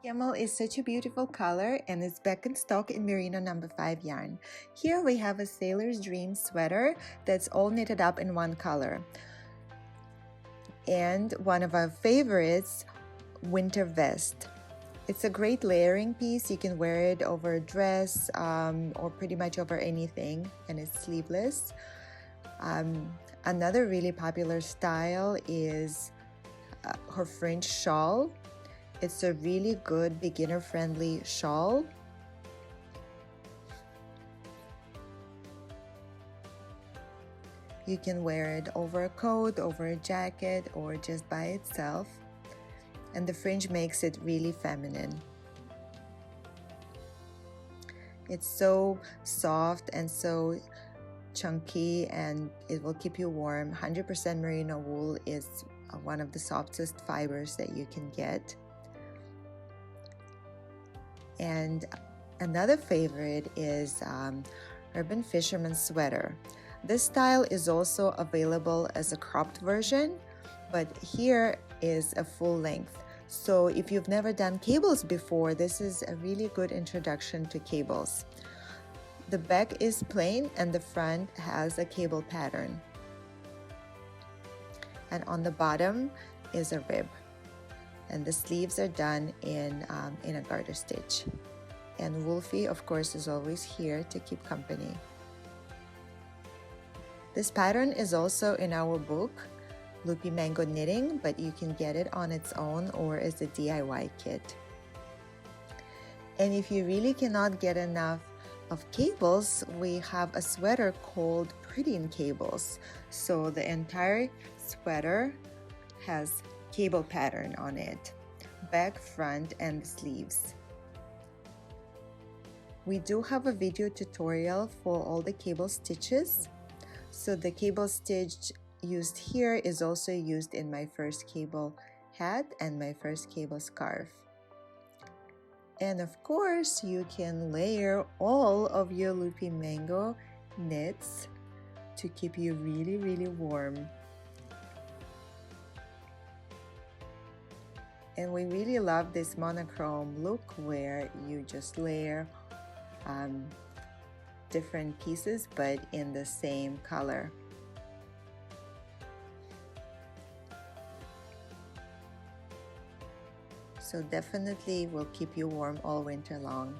Camel is such a beautiful color and it's back in stock in Merino number 5 yarn. Here we have a sailor's dream sweater that's all knitted up in one color. And one of our favorites, winter vest. It's a great layering piece. You can wear it over a dress or pretty much over anything, and it's sleeveless. Another really popular style is her fringe shawl. It's a really good beginner-friendly shawl. You can wear it over a coat, over a jacket, or just by itself. And the fringe makes it really feminine. It's so soft and so chunky, and it will keep you warm. 100% merino wool is one of the softest fibers that you can get. And another favorite is Urban Fisherman sweater. This style is also available as a cropped version, but here is a full length. So if you've never done cables before, this is a really good introduction to cables. The back is plain and the front has a cable pattern. And on the bottom is a rib. And the sleeves are done in a garter stitch. And Wolfie, of course, is always here to keep company. This pattern is also in our book, Loopy Mango Knitting, but you can get it on its own or as a DIY kit. And if you really cannot get enough of cables, we have a sweater called Pretty in Cables. So the entire sweater has cable pattern on it, back, front, and the sleeves. We do have a video tutorial for all the cable stitches. So the cable stitch used here is also used in my first cable hat and my first cable scarf. And of course, you can layer all of your Loopy Mango knits to keep you really, really warm. And we really love this monochrome look where you just layer different pieces but in the same color. So definitely will keep you warm all winter long.